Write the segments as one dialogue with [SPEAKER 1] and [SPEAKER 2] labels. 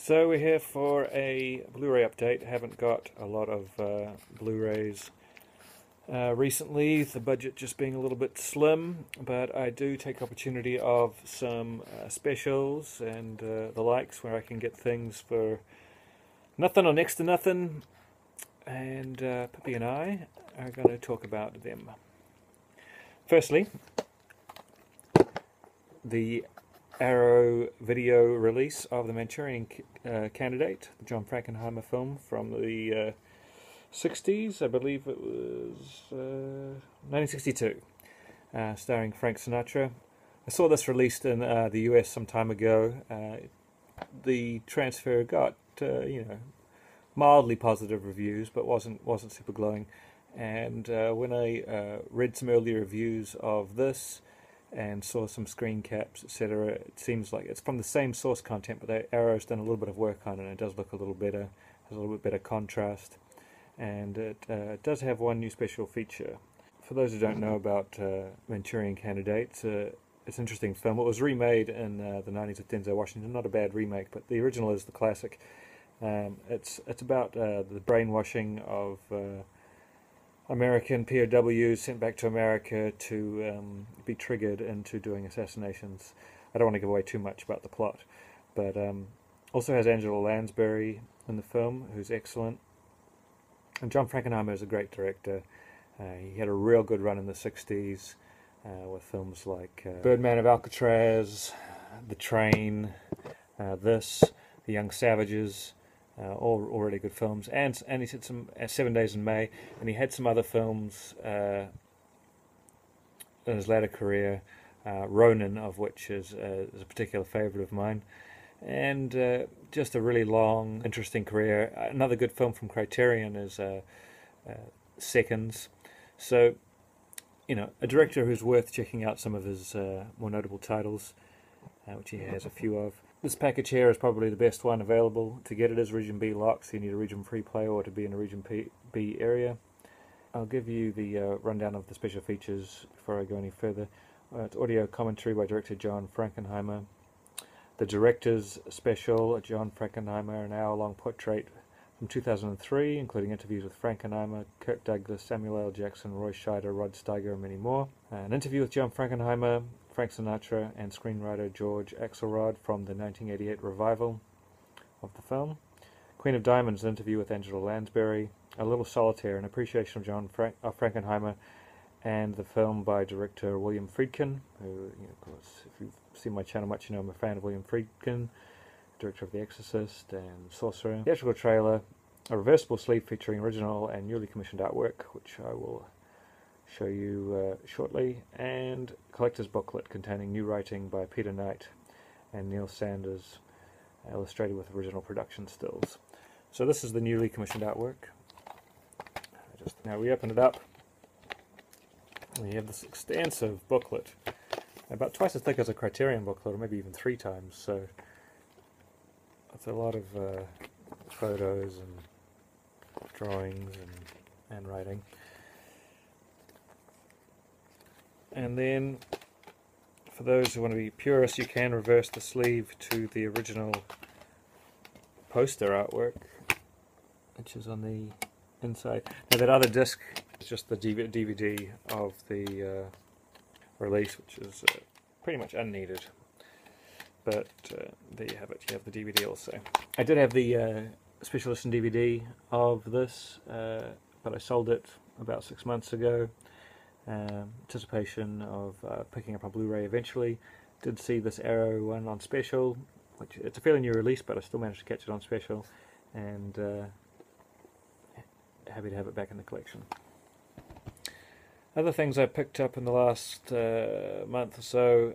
[SPEAKER 1] So we're here for a Blu-ray update. Haven't got a lot of Blu-rays recently, the budget just being a little bit slim, but I do take opportunity of some specials and the likes where I can get things for nothing or next to nothing, and Pippi and I are going to talk about them. Firstly, the Arrow video release of the Manchurian Candidate, the John Frankenheimer film from the 60s, I believe it was 1962, starring Frank Sinatra. I saw this released in the US some time ago. The transfer got mildly positive reviews, but wasn't super glowing. And when I read some early reviews of this and saw some screen caps, etc., it seems like it's from the same source content, but Arrow's done a little bit of work on it, and it does look a little better, has a little bit better contrast, and it does have one new special feature. For those who don't know about Manchurian Candidate, it's an interesting film. It was remade in the 90s with Denzel Washington. Not a bad remake, but the original is the classic. It's about the brainwashing of American POWs sent back to America to be triggered into doing assassinations. I don't want to give away too much about the plot, but also has Angela Lansbury in the film, who's excellent. And John Frankenheimer is a great director. He had a real good run in the 60s with films like Birdman of Alcatraz, The Train, The Young Savages. All really good films, and he did some 7 Days in May, and he had some other films in his latter career, Ronin, of which is a particular favourite of mine, and just a really long, interesting career. Another good film from Criterion is Seconds. So, a director who's worth checking out some of his more notable titles, which he has a few of. This package here is probably the best one available. To get it is Region B locked, so you need a Region Free player or to be in a Region B area. I'll give you the rundown of the special features before I go any further. It's audio commentary by director John Frankenheimer. The director's special, John Frankenheimer, an hour-long portrait from 2003, including interviews with Frankenheimer, Kirk Douglas, Samuel L. Jackson, Roy Scheider, Rod Steiger, and many more. An interview with John Frankenheimer, Frank Sinatra, and screenwriter George Axelrod from the 1988 revival of the film. Queen of Diamonds, an interview with Angela Lansbury. A Little Solitaire, an appreciation of John Frankenheimer, and the film by director William Friedkin, who, of course, if you've seen my channel much, I'm a fan of William Friedkin, director of The Exorcist and Sorcerer. Theatrical trailer, a reversible sleeve featuring original and newly commissioned artwork, which I will show you shortly, and collector's booklet containing new writing by Peter Knight and Neil Sanders, illustrated with original production stills. So this is the newly commissioned artwork. Now we open it up, and you have this extensive booklet, about twice as thick as a Criterion booklet, or maybe even 3 times, so it's a lot of photos and drawings and writing. And then, for those who want to be purists, you can reverse the sleeve to the original poster artwork, which is on the inside. Now that other disc is just the DVD of the release, which is pretty much unneeded. But there you have it, you have the DVD also. I did have the special edition DVD of this, but I sold it about 6 months ago. Anticipation of picking up a Blu-ray eventually. Did see this Arrow one on special, which it's a fairly new release, but I still managed to catch it on special, and happy to have it back in the collection. Other things I picked up in the last month or so,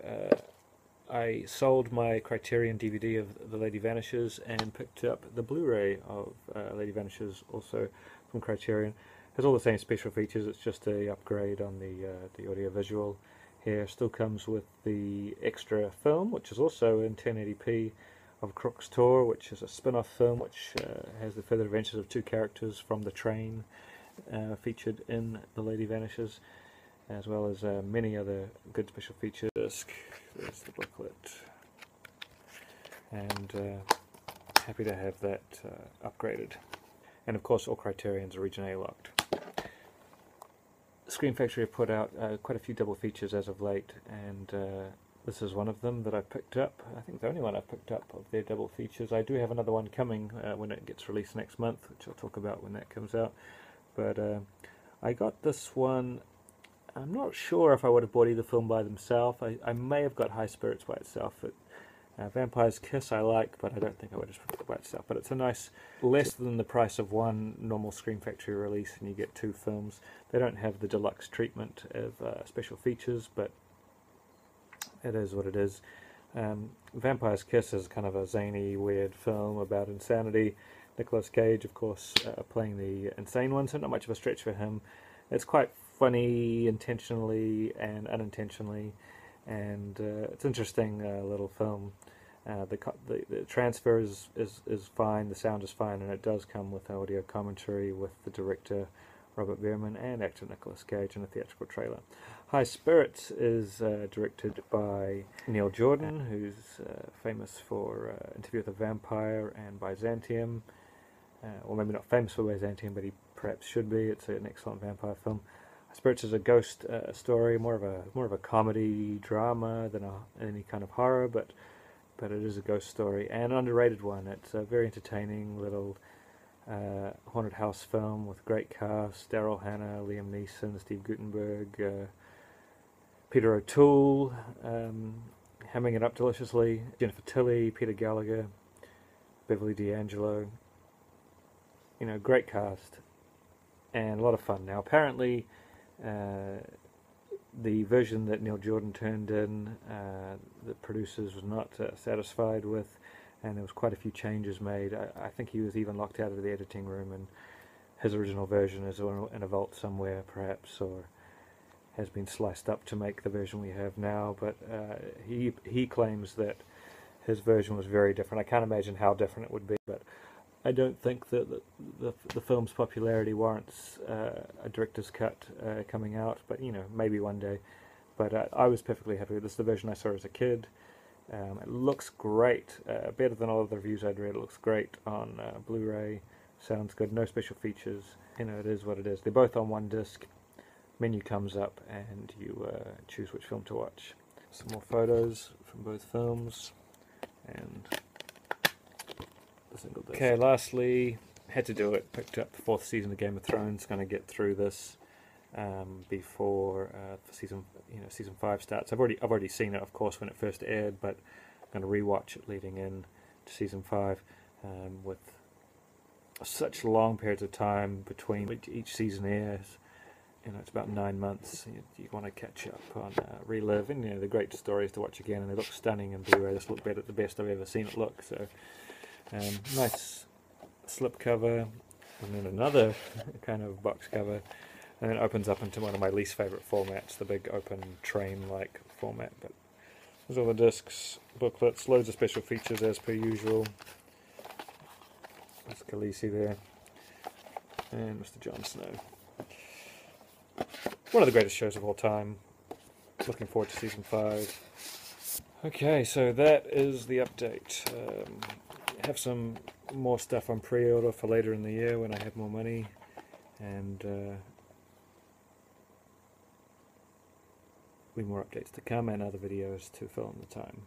[SPEAKER 1] I sold my Criterion DVD of the Lady Vanishes and picked up the Blu-ray of Lady Vanishes, also from Criterion. Has all the same special features, it's just a upgrade on the audio-visual here. Still comes with the extra film, which is also in 1080p, of Crook's Tour, which is a spin-off film which has the further adventures of 2 characters from The Train featured in The Lady Vanishes, as well as many other good special features. There's the booklet, and happy to have that upgraded. And of course all Criterion's are Region A locked. Screen Factory have put out quite a few double features as of late, and this is one of them that I've picked up. I think the only one I've picked up of their double features. I do have another one coming when it gets released next month, which I'll talk about when that comes out. But I got this one. I'm not sure if I would have bought either film by themselves. I may have got High Spirits by itself. Vampire's Kiss I like, but I don't think I would have put it by itself. But it's a nice, less than the price of one normal Screen Factory release, and you get two films. They don't have the deluxe treatment of special features, but it is what it is. Vampire's Kiss is kind of a zany, weird film about insanity. Nicolas Cage, of course, playing the insane one, so not much of a stretch for him. It's quite funny intentionally and unintentionally, and it's an interesting little film. The transfer is fine, the sound is fine, and it does come with audio commentary with the director Robert Bierman and actor Nicolas Cage in a theatrical trailer. High Spirits is directed by Neil Jordan, who's famous for Interview with a Vampire and Byzantium. Or maybe not famous for Byzantium, but he perhaps should be. It's an excellent vampire film. High Spirits is a ghost story, more of a comedy drama than any kind of horror, but it is a ghost story, and an underrated one. It's a very entertaining little haunted house film with great cast: Daryl Hannah, Liam Neeson, Steve Guttenberg, Peter O'Toole, hamming it up deliciously, Jennifer Tilly, Peter Gallagher, Beverly D'Angelo. You know, great cast and a lot of fun. Now, apparently, the version that Neil Jordan turned in, the producers was not satisfied with, and there was quite a few changes made. I think he was even locked out of the editing room, and his original version is in a vault somewhere, perhaps, or has been sliced up to make the version we have now. But he claims that his version was very different. I can't imagine how different it would be, but I don't think that the film's popularity warrants a director's cut coming out, but you know, maybe one day. But I was perfectly happy with this. The version I saw as a kid. It looks great, better than all of the reviews I'd read. It looks great on Blu-ray. Sounds good. No special features. You know, it is what it is. They're both on one disc. Menu comes up, and you choose which film to watch. Some more photos from both films, and the single disc. Okay, lastly, had to do it. Picked up the 4th season of Game of Thrones. Going to get through this before season 5 starts. I've already seen it, of course, when it first aired, but I'm going to rewatch it leading in to season 5 with such long periods of time between each season airs. You know, it's about 9 months. You want to catch up on relive, and you know, the great stories to watch again, and they look stunning in Blu-ray. This look better, the best I've ever seen it look. So nice slipcover, and then another kind of box cover, and then it opens up into one of my least favourite formats, the big open train-like format. But there's all the discs, booklets, loads of special features as per usual. There's Khaleesi there, and Mr. Jon Snow. One of the greatest shows of all time. Looking forward to season 5. Okay, so that is the update. Have some more stuff on pre-order for later in the year when I have more money, and more updates to come and other videos to fill in the time.